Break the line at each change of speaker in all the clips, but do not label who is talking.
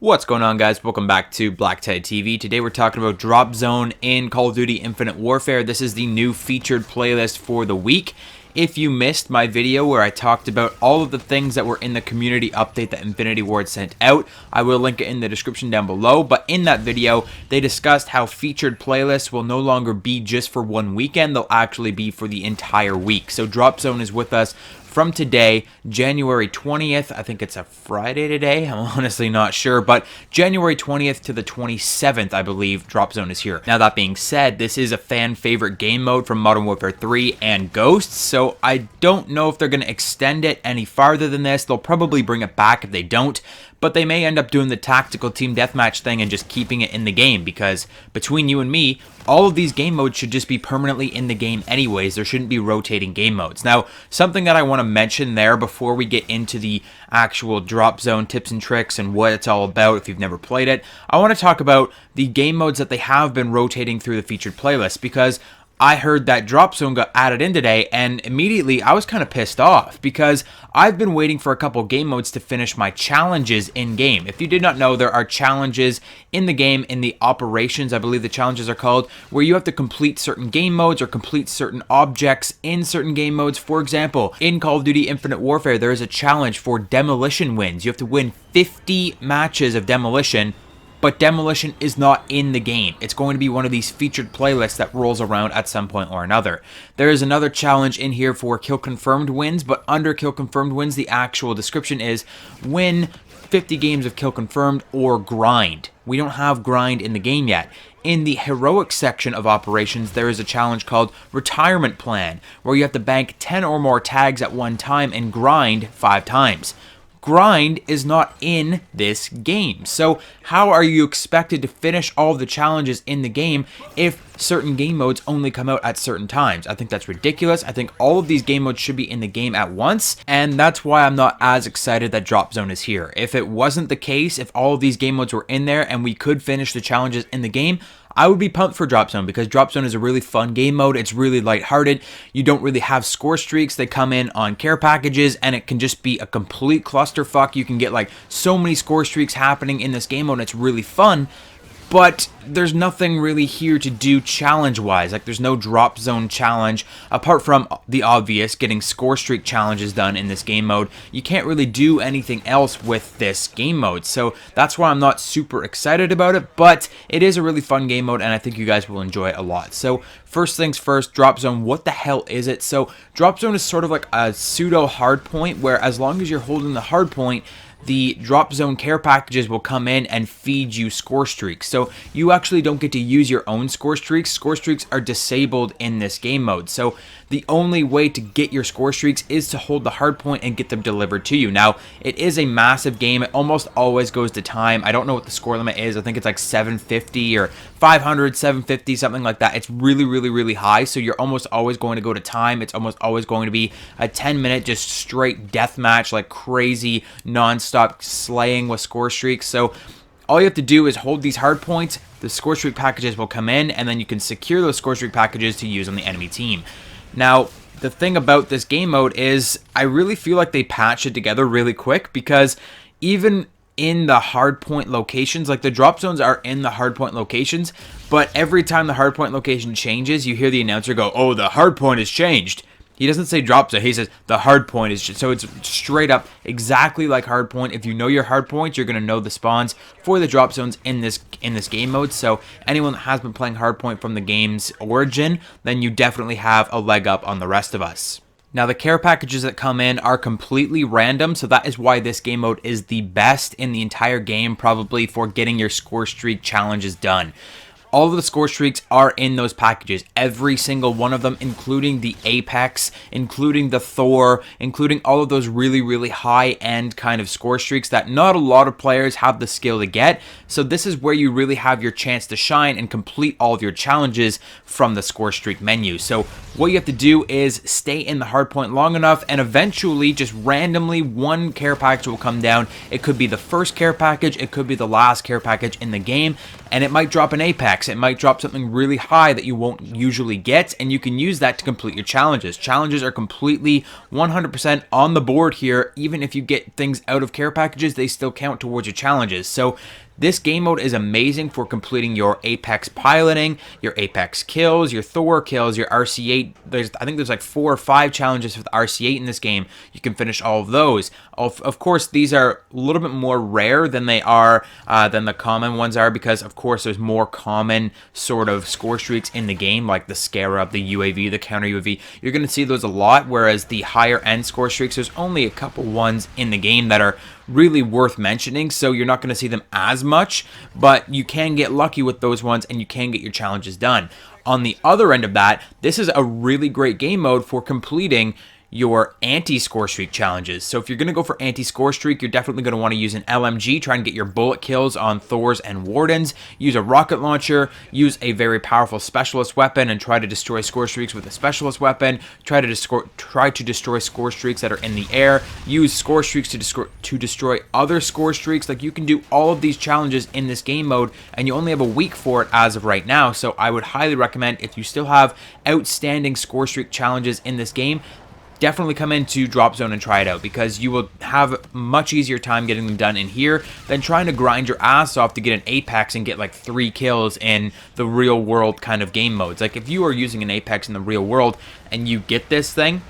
What's going on, guys? Welcome back to BlackTideTV. Today we're talking about Drop Zone in Call of Duty Infinite Warfare. This is the new featured playlist for the week. If you missed my video where I talked about all of the things that were in the community update that Infinity Ward sent out, I will link it in the description down below. But in that video, they discussed how featured playlists will no longer be just for one weekend. They'll actually be for the entire week. So Drop Zone is with us from today, January 20th, I think it's a Friday today, I'm honestly not sure, but January 20th to the 27th, I believe, Drop Zone is here. Now, that being said, this is a fan favorite game mode from Modern Warfare 3 and Ghosts, so I don't know if they're going to extend it any farther than this. They'll probably bring it back if they don't, but they may end up doing the tactical team deathmatch thing and just keeping it in the game, because between you and me, all of these game modes should just be permanently in the game anyways. There shouldn't be rotating game modes. Now, something that I want to mention there before we get into the actual Drop Zone tips and tricks and what it's all about if you've never played it, I want to talk about the game modes that they have been rotating through the featured playlist, because I heard that Drop Zone got added in today, and immediately I was kind of pissed off because I've been waiting for a couple game modes to finish my challenges in game. If you did not know, there are challenges in the game in the operations, I believe the challenges are called, where you have to complete certain game modes or complete certain objects in certain game modes. For example, in Call of Duty Infinite Warfare, there is a challenge for demolition wins. You have to win 50 matches of demolition, but demolition is not in the game. It's going to be one of these featured playlists that rolls around at some point or another. There is another challenge in here for kill confirmed wins, but under kill confirmed wins, the actual description is win 50 games of kill confirmed or grind. We don't have grind in the game yet. In the heroic section of operations, there is a challenge called retirement plan, where you have to bank 10 or more tags at one time and grind 5 times. Grind is not in this game. So how are you expected to finish all of the challenges in the game if certain game modes only come out at certain times? I think that's ridiculous. I think all of these game modes should be in the game at once, and that's why I'm not as excited that Drop Zone is here. If it wasn't the case, if all of these game modes were in there and we could finish the challenges in the game, I would be pumped for Drop Zone, because Drop Zone is a really fun game mode. It's really lighthearted. You don't really have score streaks. They come in on care packages, and it can just be a complete clusterfuck. You can get like so many score streaks happening in this game mode, and it's really fun. But there's nothing really here to do challenge-wise. Like, there's no Drop Zone challenge. Apart from the obvious, getting score streak challenges done in this game mode, you can't really do anything else with this game mode. So that's why I'm not super excited about it, but it is a really fun game mode, and I think you guys will enjoy it a lot. So first things first, Drop Zone, what the hell is it? So Drop Zone is sort of like a pseudo hardpoint, where as long as you're holding the hardpoint, the Drop Zone care packages will come in and feed you score streaks. So you actually don't get to use your own score streaks. Score streaks are disabled in this game mode. So the only way to get your score streaks is to hold the hard point and get them delivered to you. Now, it is a massive game. It almost always goes to time. I don't know what the score limit is. I think it's like 750 or 500, 750, something like that. It's really, really, really high. So you're almost always going to go to time. It's almost always going to be a 10-minute just straight deathmatch, like crazy, non-stop slaying with score streaks. So all you have to do is hold these hard points. The score streak packages will come in, and then you can secure those score streak packages to use on the enemy team. Now, the thing about this game mode is I really feel like they patched it together really quick, because even in the hardpoint locations, like the drop zones are in the hardpoint locations, but every time the hardpoint location changes, you hear the announcer go, "Oh, the hardpoint has changed." He doesn't say drop zone, he says the hard point is just, so it's straight up exactly like hard point. If you know your hard points, you're going to know the spawns for the drop zones in this game mode. So anyone that has been playing hard point from the game's origin, then you definitely have a leg up on the rest of us. Now, the care packages that come in are completely random, so that is why this game mode is the best in the entire game, probably for getting your score streak challenges done. All of the score streaks are in those packages, every single one of them, including the Apex, including the Thor, including all of those really, really high-end kind of score streaks that not a lot of players have the skill to get. So this is where you really have your chance to shine and complete all of your challenges from the score streak menu. So what you have to do is stay in the hardpoint long enough, and eventually, just randomly, one care package will come down. It could be the first care package, it could be the last care package in the game, and it might drop an Apex. Apex, it might drop something really high that you won't usually get, and you can use that to complete your challenges. Challenges are completely 100% on the board here. Even if you get things out of care packages, they still count towards your challenges. So this game mode is amazing for completing your Apex piloting, your Apex kills, your Thor kills, your RC8. I think there's like 4 or 5 challenges with RC8 in this game. You can finish all of those. Of course, these are a little bit more rare than they are than the common ones are, because of course there's more common sort of score streaks in the game, like the Scarab, the UAV, the counter UAV. You're going to see those a lot, whereas the higher end score streaks, there's only a couple ones in the game that are really worth mentioning, so you're not going to see them as much, but you can get lucky with those ones and you can get your challenges done. On the other end of that, this is a really great game mode for completing your anti-score streak challenges. So if you're going to go for anti-score streak, you're definitely going to want to use an LMG, try and get your bullet kills on Thors and Wardens, use a rocket launcher, use a very powerful specialist weapon and try to destroy score streaks with a specialist weapon, try to destroy score streaks that are in the air, use score streaks to destroy other score streaks. Like, you can do all of these challenges in this game mode, and you only have a week for it as of right now. So I would highly recommend, if you still have outstanding score streak challenges in this game, definitely come into Drop Zone and try it out, because you will have much easier time getting them done in here than trying to grind your ass off to get an Apex and get like 3 kills in the real world kind of game modes. Like, if you are using an Apex in the real world and you get this thing,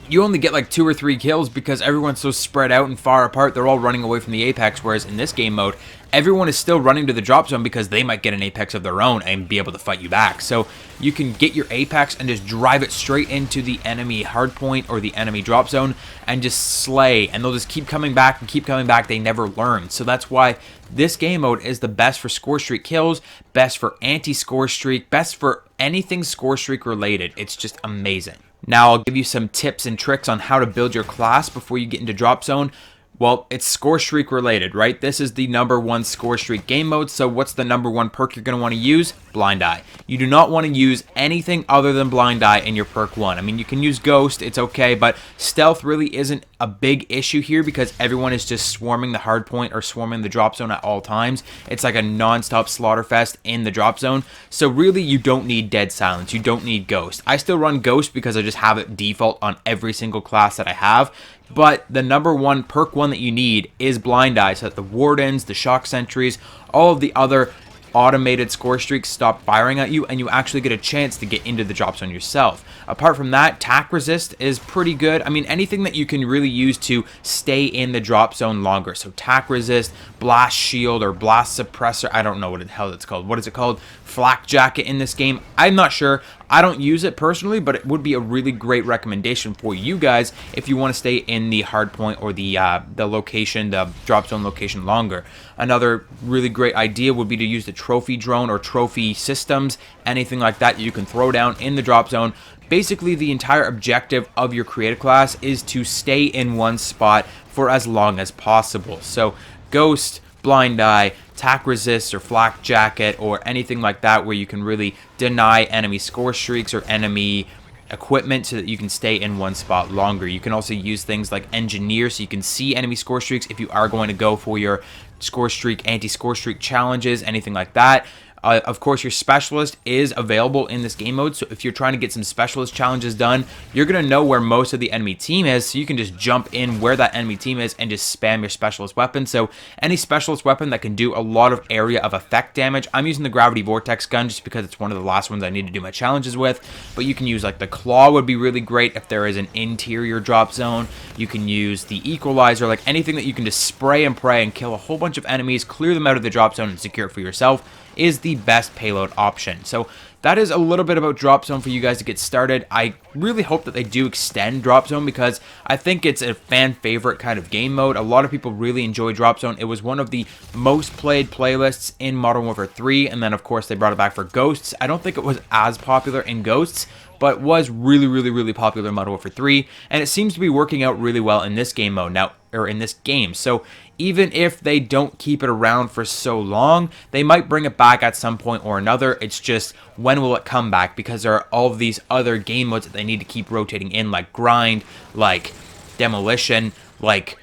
you only get like 2 or 3 kills because everyone's so spread out and far apart. They're all running away from the Apex, whereas in this game mode, everyone is still running to the Drop Zone because they might get an Apex of their own and be able to fight you back. So you can get your Apex and just drive it straight into the enemy hardpoint or the enemy Drop Zone and just slay, and they'll just keep coming back and keep coming back. They never learn. So that's why this game mode is the best for score streak kills, best for anti-score streak, best for anything score streak related. It's just amazing. Now I'll give you some tips and tricks on how to build your class before you get into Drop Zone. Well, it's score streak related, right? This is the #1 score streak game mode. So what's the #1 perk you're going to want to use? Blind Eye. You do not want to use anything other than Blind Eye in your perk 1. I mean, you can use Ghost, it's okay, but Stealth really isn't a big issue here because everyone is just swarming the hardpoint or swarming the Drop Zone at all times. It's like a non-stop slaughter fest in the Drop Zone. So really, you don't need Dead Silence. You don't need Ghost. I still run Ghost because I just have it default on every single class that I have. But the #1 perk 1 that you need is Blind Eye, so that the Wardens, the Shock Sentries, all of the other automated score streaks stop firing at you, and you actually get a chance to get into the Drop Zone yourself. Apart from that, Tac Resist is pretty good. I mean, anything that you can really use to stay in the Drop Zone longer. So Tac Resist, Blast Shield, or Blast Suppressor. I don't know what the hell it's called. What is it called? Flak Jacket in this game. I'm not sure. I don't use it personally, but it would be a really great recommendation for you guys if you want to stay in the hardpoint or the location, the Drop Zone location longer. Another really great idea would be to use the trophy drone or trophy systems, anything like that you can throw down in the Drop Zone. Basically, the entire objective of your creative class is to stay in one spot for as long as possible. So Ghost, Blind Eye, Tac Resist, or Flak Jacket, or anything like that where you can really deny enemy score streaks or enemy equipment so that you can stay in one spot longer. You can also use things like Engineer so you can see enemy score streaks if you are going to go for your score streak, anti-score streak challenges, anything like that. Of course, your Specialist is available in this game mode, so if you're trying to get some Specialist challenges done, you're going to know where most of the enemy team is, so you can just jump in where that enemy team is and just spam your Specialist weapon. So any Specialist weapon that can do a lot of area of effect damage. I'm using the Gravity Vortex gun just because it's one of the last ones I need to do my challenges with, but you can use like the Claw would be really great if there is an interior Drop Zone. You can use the Equalizer, like anything that you can just spray and pray and kill a whole bunch of enemies, clear them out of the Drop Zone and secure it for yourself, is the best payload option. So that is a little bit about Drop Zone for you guys to get started. I really hope that they do extend Drop Zone because I think it's a fan favorite kind of game mode. A lot of people really enjoy Drop Zone. It was one of the most played playlists in Modern Warfare 3, and then of course they brought it back for Ghosts. I don't think it was as popular in Ghosts, but was really popular in Modern Warfare 3, and it seems to be working out really well in this game mode now, or in this game. So even if they don't keep it around for so long, they might bring it back at some point or another. It's just, when will it come back? Because there are all of these other game modes that they need to keep rotating in, like Grind, like Demolition, like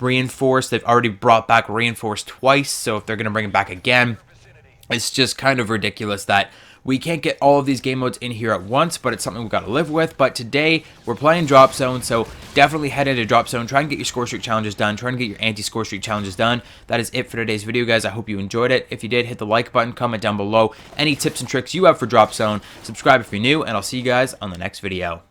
Reinforce. They've already brought back Reinforce twice, so if they're going to bring it back again, It's just kind of ridiculous that we can't get all of these game modes in here at once, but it's something we've got to live with. But today, we're playing Drop Zone, so definitely head into Drop Zone. Try and get your score streak challenges done. Try and get your anti-score streak challenges done. That is it for today's video, guys. I hope you enjoyed it. If you did, hit the like button, comment down below any tips and tricks you have for Drop Zone. Subscribe if you're new, and I'll see you guys on the next video.